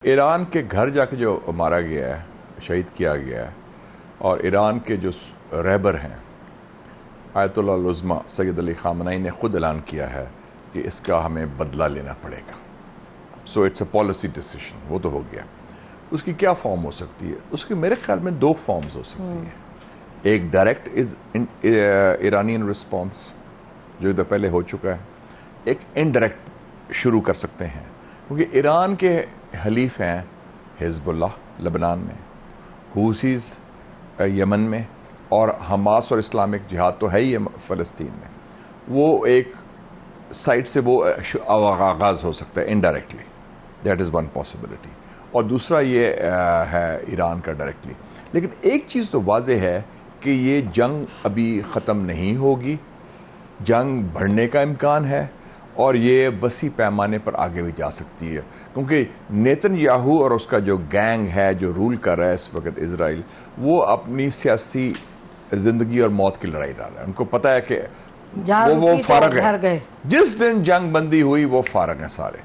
ایران کے گھر جا کے جو مارا گیا ہے، شہید کیا گیا ہے، اور ایران کے جو رہبر ہیں آیت اللہ العظمیٰ سید علی خامنئی نے خود اعلان کیا ہے کہ اس کا ہمیں بدلہ لینا پڑے گا. So it's a policy decision. وہ تو ہو گیا. اس کی کیا فارم ہو سکتی ہے؟ اس کی میرے خیال میں دو فارمز ہو سکتی ہیں. ایک ڈائریکٹ ایرانین رسپانس جو ادھر پہلے ہو چکا ہے، ایک انڈائریکٹ شروع کر سکتے ہیں، کیونکہ ایران کے حلیف ہیں حزب اللہ لبنان میں، حوثیز یمن میں، اور حماس اور اسلامک جہاد تو ہے ہی فلسطین میں. وہ ایک سائٹ سے وہ آغاز ہو سکتا ہے indirectly. That is one possibility. اور دوسرا یہ ہے ایران کا ڈائریکٹلی. لیکن ایک چیز تو واضح ہے کہ یہ جنگ ابھی ختم نہیں ہوگی، جنگ بڑھنے کا امکان ہے، اور یہ وسیع پیمانے پر آگے بھی جا سکتی ہے، کیونکہ نیتن یاہو اور اس کا جو گینگ ہے جو رول کر رہا ہے اس وقت اسرائیل، وہ اپنی سیاسی زندگی اور موت کی لڑائی لڑ رہا ہے. ان کو پتہ ہے کہ وہ فارغ ہے. جس دن جنگ بندی ہوئی وہ فارغ ہیں سارے.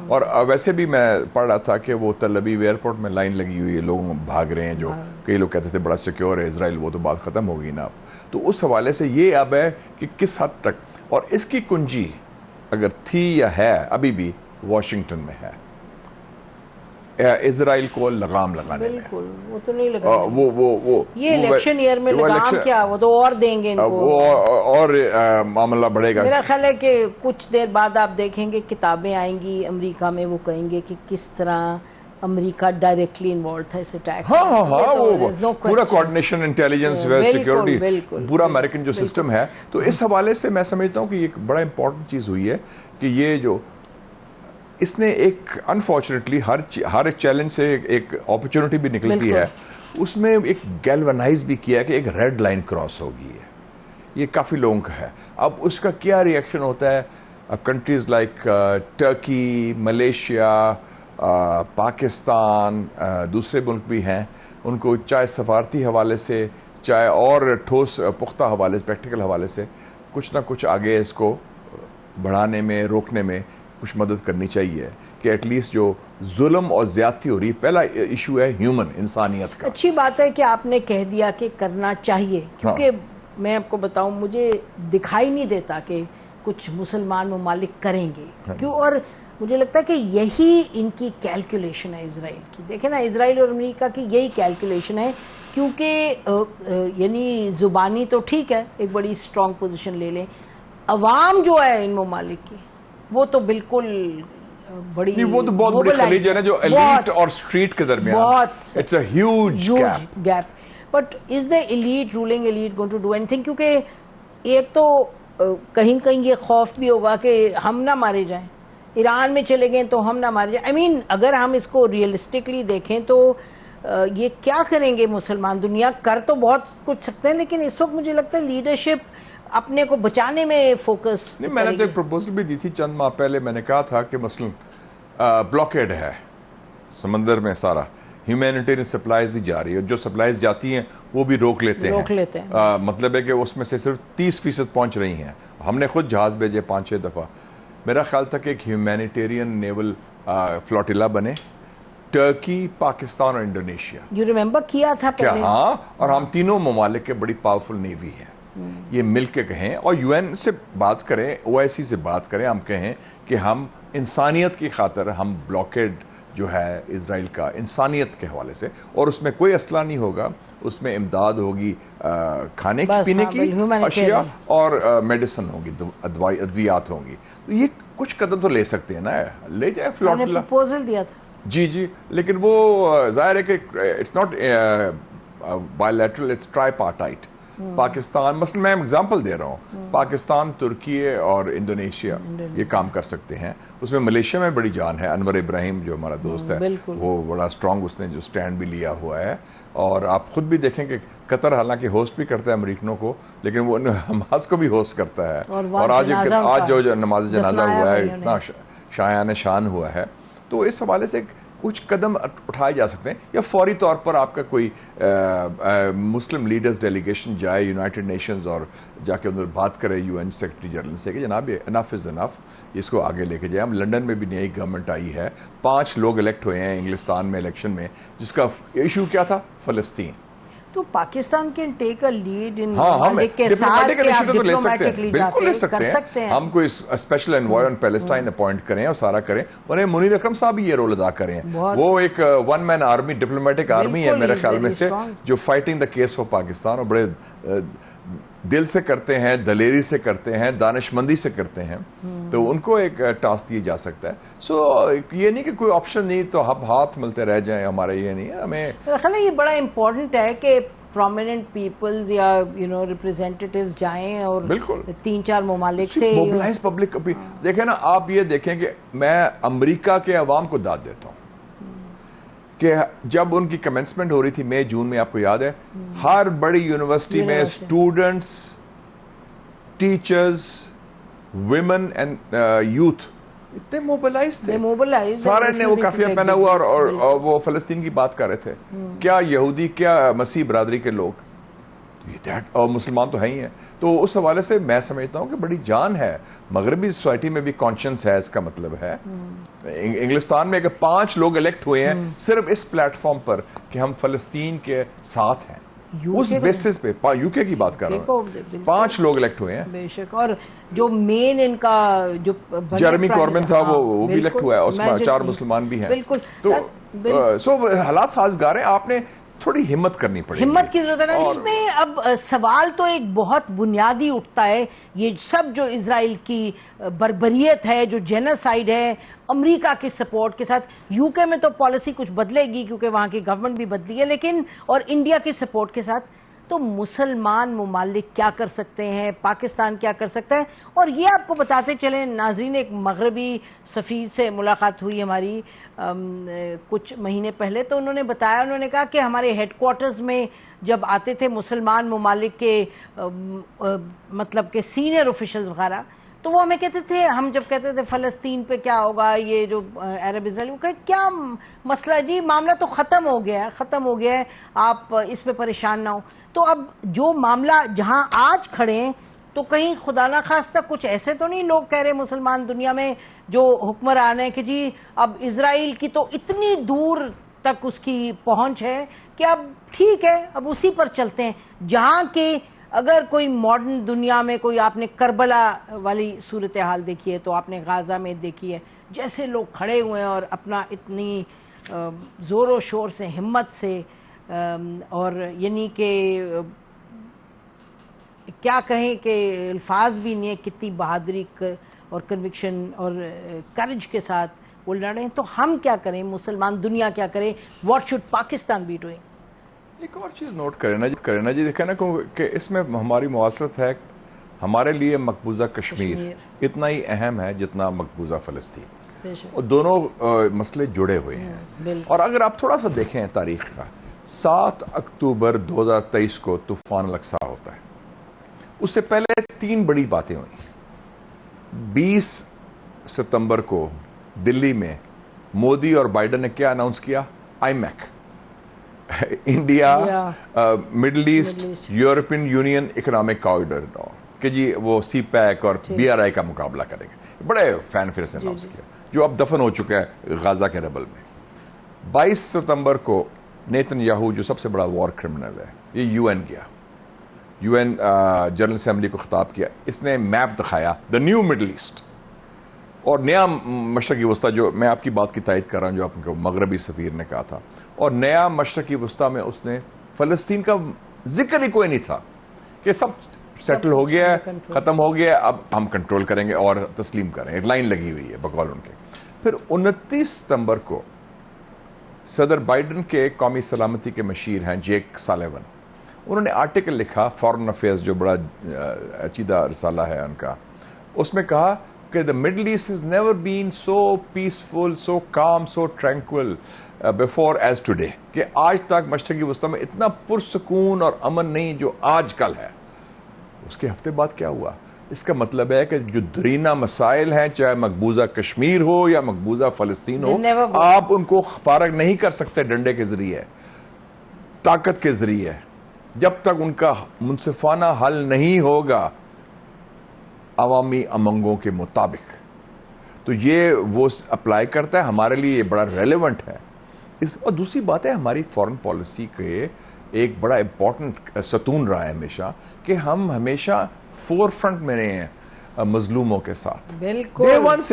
اور ویسے بھی میں پڑھ رہا تھا کہ وہ تل ابیب ایئرپورٹ میں لائن لگی ہوئی ہے، لوگ بھاگ رہے ہیں، جو کئی لوگ کہتے تھے بڑا سیکیور ہے اسرائیل، وہ تو بات ختم ہوگی نا. تو اس حوالے سے یہ اب ہے کہ کس حد تک، اور اس کی کنجی اگر تھی یا ہے ابھی بھی واشنگٹن میں ہے، اسرائیل کو لگام لگانے میں. بالکل وہ تو نہیں لگا، یہ الیکشن ایئر میں لگام کیا، وہ تو اور دیں گے ان کو، اور معاملہ بڑھے گا. میرا خیال ہے کہ کچھ دیر بعد آپ دیکھیں گے کتابیں آئیں گی امریکہ میں، وہ کہیں گے کہ کس طرح امریکہ ڈائریکٹلی انوالوڈ تھا اس اٹیک میں. وہ پورا کوارڈینیشن، انٹیلیجنس، سیکیورٹی، پورا امریکن جو سسٹم ہے. تو اس حوالے سے میں سمجھتا ہوں کہ یہ ایک بڑا امپورٹنٹ چیز ہوئی ہے کہ یہ جو اس نے ایک انفارچونیٹلی ہر چیلنج سے ایک اپرچونٹی بھی نکلتی ہے، اس میں ایک گیلونائز بھی کیا ہے کہ ایک ریڈ لائن کراس ہو گئی ہے. یہ کافی لوگوں کا ہے. اب اس کا کیا ریئیکشن ہوتا ہے؟ Countries like Turkey, Malaysia, Pakistan, دوسرے ملک بھی ہیں، ان کو چاہے سفارتی حوالے سے، چاہے اور ٹھوس پختہ حوالے سے، پریکٹیکل حوالے سے کچھ نہ کچھ آگے اس کو بڑھانے میں، روکنے میں کچھ مدد کرنی چاہیے کہ ایٹ لیسٹ جو ظلم اور زیادتی ہو رہی ہے. پہلا ایشو ہے ہیومن، انسانیت کا. اچھی بات ہے کہ آپ نے کہہ دیا کہ کرنا چاہیے، کیونکہ میں آپ کو بتاؤں مجھے دکھائی نہیں دیتا کہ کچھ مسلمان ممالک کریں گے. کیوں؟ اور مجھے لگتا ہے کہ یہی ان کی کیلکولیشن ہے اسرائیل کی. دیکھیں نا، اسرائیل اور امریکہ کی یہی کیلکولیشن ہے، کیونکہ یعنی زبانی تو ٹھیک ہے ایک بڑی اسٹرانگ پوزیشن لے لیں، عوام جو ہے ان ممالک کی وہ تو بالکل بڑی، وہ تو بہت بڑی خلیج ہے جو ایلیٹ اور اسٹریٹ کے درمیان، بہت it's a huge gap. But is the elite, ruling elite going to do اینی تھنگ؟ کیونکہ ایک تو کہیں کہیں یہ خوف بھی ہوگا کہ ہم نہ مارے جائیں، ایران میں چلے گئے تو ہم نہ مارے جائیں. آئی مین اگر ہم اس کو ریئلسٹکلی دیکھیں تو یہ کیا کریں گے مسلمان؟ دنیا کر تو بہت کچھ سکتے ہیں، لیکن اس وقت مجھے لگتا ہے لیڈرشپ اپنے کو بچانے میں فوکس. نہیں، میں نے تو ایک پروپوزل بھی دی تھی چند ماہ پہلے. میں نے کہا تھا کہ مثلا بلاکیڈ ہے سمندر میں، سارا ہیومینیٹیرین سپلائز دی جا رہی ہے، جو سپلائز جاتی ہیں وہ بھی روک لیتے ہیں. مطلب ہے کہ اس میں سے صرف 30% پہنچ رہی ہیں. ہم نے خود جہاز بھیجے 5-6 دفعہ. میرا خیال تھا کہ ایک ہیومینیٹیرین نیول فلوٹیلا بنے، ٹرکی، پاکستان اور انڈونیشیا. یو ریممبر کیا تھا پہلے؟ ہاں، اور ہم تینوں ممالک کے بڑی پاورفل نیوی ہے. یہ مل کے کہیں اور یو این سے بات کریں، OIC سے بات کریں، ہم کہیں کہ ہم انسانیت کی خاطر ہم بلاکیڈ جو ہے اسرائیل کا انسانیت کے حوالے سے، اور اس میں کوئی اسلحہ نہیں ہوگا، اس میں امداد ہوگی، کھانے کی پینے کی اشیاء اور میڈیسن ہوگی، ادویات ہوں گی. تو یہ کچھ قدم تو لے سکتے ہیں نا، لے جائیں فلوٹیلا. پروپوزل دیا تھا جی، لیکن وہ ظاہر ہے کہ it's not bilateral, it's tripartite. Pakistan مثلا، میں ایگزامپل دے رہا ہوں، پاکستان، ترکی اور انڈونیشیا یہ کام کر سکتے ہیں. اس میں ملیشیا میں بڑی جان ہے. انور ابراہیم جو ہمارا دوست ہے، وہ بڑا اسٹرانگ، اس نے جو سٹینڈ بھی لیا ہوا ہے. اور آپ خود بھی دیکھیں کہ قطر حالانکہ ہوسٹ بھی کرتا ہے امریکنوں کو، لیکن وہ حماس کو بھی ہوسٹ کرتا ہے. اور آج جو نماز جنازہ ہوا ہے اتنا شایان شان ہوا ہے. تو اس حوالے سے کچھ قدم اٹھائے جا سکتے ہیں, یا فوری طور پر آپ کا کوئی مسلم لیڈرز ڈیلیگیشن جائے یونائٹڈ نیشنز اور جا کے ادھر بات کرے UN سیکرٹری جنرل سے کہ جناب یہ انف از انف, اس کو آگے لے کے جائیں. ہم لنڈن میں بھی نئی گورنمنٹ آئی ہے, 5 لوگ الیکٹ ہوئے ہیں انگلستان میں الیکشن میں, جس کا ایشو کیا تھا, فلسطین. تو Pakistan can take a lead ان ممالک کے ساتھ کہ آپ ڈپلومیٹکلی بالکل لے سکتے ہیں. ہم کوئی اسپیشل انوائے آن پیلسٹائن اپوائنٹ کریں اور سارا کریں, انہیں منیر اکرم صاحب بھی یہ رول ادا کریں. وہ ایک one man army, diplomatic army ہے میرے خیال میں سے, جو fighting the case for Pakistan, اور بڑے دل سے کرتے ہیں, دلیری سے کرتے ہیں, دانش مندی سے کرتے ہیں. تو ان کو ایک ٹاسک دیا جا سکتا ہے. سو یہ نہیں کہ کوئی آپشن نہیں تو ہم ہاتھ ملتے رہ جائیں, ہمارا یہ نہیں ہے. ہمیں خیال ہے یہ بڑا امپورٹنٹ ہے کہ پرومیننٹ پیپلز یا ریپریزنٹیٹیوز جائیں اور 3-4 ممالک سے موبلائز پبلک. دیکھیں نا, آپ یہ دیکھیں کہ میں امریکہ کے عوام کو داد دیتا ہوں کہ جب ان کی کمنسمنٹ ہو رہی تھی مئی جون میں, آپ کو یاد ہے, ہر بڑی یونیورسٹی میں students, teachers, women and youth اتنے موبلائز تھے, سارے نے وہ کافیہ پہنا ہوا اور وہ فلسطین کی بات کر رہے تھے. کیا یہودی, کیا مسیح برادری کے لوگ, اور مسلمان تو ہیں ہی ہیں. تو اس حوالے سے میں سمجھتا ہوں کہ بڑی جان ہے مغربی سوسائٹی میں بھی, کانشنس ہے, اس کا مطلب ہے انگلستان میں اگر 5 لوگ الیکٹ ہوئے ہیں صرف اس پلیٹ فارم پر کہ ہم فلسطین کے ساتھ ہیں, اس بیسس پہ, UK کی بات کر رہا ہوں, 5 لوگ الیکٹ ہوئے ہیں بے شک. اور جو مین ان کا جو جیرمی کوربن تھا وہ بھی الیکٹ ہوا ہے, اس میں 4 مسلمان بھی ہیں. تو سو حالات سازگار ہیں, آپ نے تھوڑی ہمت کرنی پڑے, ہمت کی ضرورت ہے نا. اس میں اب سوال تو ایک بہت بنیادی اٹھتا ہے, یہ سب جو اسرائیل کی بربریت ہے, جو جینوسائیڈ ہے, امریکہ کے سپورٹ کے ساتھ, UK میں تو پالیسی کچھ بدلے گی کیونکہ وہاں کی گورنمنٹ بھی بدلی ہے, لیکن اور انڈیا کے سپورٹ کے ساتھ, تو مسلمان ممالک کیا کر سکتے ہیں, پاکستان کیا کر سکتا ہے. اور یہ آپ کو بتاتے چلیں ناظرین, ایک مغربی سفیر سے ملاقات ہوئی ہماری کچھ مہینے پہلے, تو انہوں نے بتایا, انہوں نے کہا کہ ہمارے ہیڈ کوارٹرز میں جب آتے تھے مسلمان ممالک کے مطلب کہ سینئر آفیشلز وغیرہ, تو وہ ہمیں کہتے تھے, ہم جب کہتے تھے فلسطین پہ کیا ہوگا, یہ جو عرب اسرائیل, وہ کہتے کیا مسئلہ جی, معاملہ تو ختم ہو گیا ہے, آپ اس پہ پریشان نہ ہو. تو اب جو معاملہ جہاں آج کھڑے ہیں, تو کہیں خدا نہ خواستہ کچھ ایسے تو نہیں لوگ کہہ رہے مسلمان دنیا میں جو حکمران ہیں کہ جی اب اسرائیل کی تو اتنی دور تک اس کی پہنچ ہے کہ اب ٹھیک ہے, اب اسی پر چلتے ہیں. جہاں کہ اگر کوئی ماڈرن دنیا میں کوئی, آپ نے کربلا والی صورتحال دیکھی ہے, تو آپ نے غازہ میں دیکھی ہے, جیسے لوگ کھڑے ہوئے ہیں اور اپنا اتنی زور و شور سے, ہمت سے, اور یعنی کہ کیا کہیں کہ الفاظ بھی نہیں ہے, کتنی بہادری اور کنوکشن اور کرج کے ساتھ وہ لڑے ہیں. تو ہم کیا کریں, مسلمان دنیا کیا کرے, what should Pakistan be doing? ایک اور چیز نوٹ کریں نا جی, دیکھیں نا کہ اس میں ہماری مواصلت ہے, ہمارے لیے مقبوضہ کشمیر اتنا ہی اہم ہے جتنا مقبوضہ فلسطین, اور دونوں مسئلے جڑے ہوئے ہیں. اور اگر آپ تھوڑا سا دیکھیں تاریخ کا, 7 اکتوبر 2023 کو طوفان الاقصی ہوتا ہے, اس سے پہلے 3 بڑی باتیں ہوئیں. 20 ستمبر کو دلی میں مودی اور بائیڈن نے کیا اناؤنس کیا, IMEC, India Middle East European Union economic corridor, کہ جی وہ CPEC اور BRI کا مقابلہ کریں گے. بڑے فین فیئر سے اناؤنس کیا, جو اب دفن ہو چکا ہے غازہ کے ربل میں. 22 ستمبر کو نیتن یاہو, جو سب سے بڑا وار کرمنل ہے, یہ UN گیا, UN جنرل اسمبلی کو خطاب کیا, اس نے میپ دکھایا دا نیو مڈل ایسٹ اور نیا مشرقی وسطی, جو میں آپ کی بات کی تائید کر رہا ہوں جو آپ کو مغربی سفیر نے کہا تھا. اور نیا مشرقی وسطی میں اس نے فلسطین کا ذکر ہی کوئی نہیں تھا کہ سب سیٹل ہو گیا ہے, ختم ہو گیا ہے, اب ہم کنٹرول کریں گے اور تسلیم کریں گے, ایک لائن لگی ہوئی ہے بقول ان کے. پھر 29 ستمبر کو صدر بائیڈن کے قومی سلامتی کے مشیر ہیں جیک سالیون, انہوں نے آرٹیکل لکھا فارن افیئرز, جو بڑا عقیدہ رسالہ ہے ان کا, اس میں کہا کہ the Middle East has never been so peaceful, so calm, so tranquil before as today, کہ آج تک مشرقی وسطی میں اتنا پرسکون اور امن نہیں جو آج کل ہے. اس کے ہفتے بعد کیا ہوا, اس کا مطلب ہے کہ جو درینہ مسائل ہیں، چاہے مقبوضہ کشمیر ہو یا مقبوضہ فلسطین ہو، آپ ان کو فارغ نہیں کر سکتے ڈنڈے کے ذریعے، طاقت کے ذریعے، جب تک ان کا منصفانہ حل نہیں ہوگا عوامی امنگوں کے مطابق۔ تو یہ وہ اپلائی کرتا ہے، ہمارے لیے یہ بڑا ریلیونٹ ہے۔ اور دوسری بات ہے، ہماری فورن پالیسی کے ایک بڑا امپورٹنٹ ستون رہا ہے ہمیشہ کہ ہم ہمیشہ فور فرنٹ میں رہے ہیں مظلوموں کے ساتھ، بالکل ڈے ون سے۔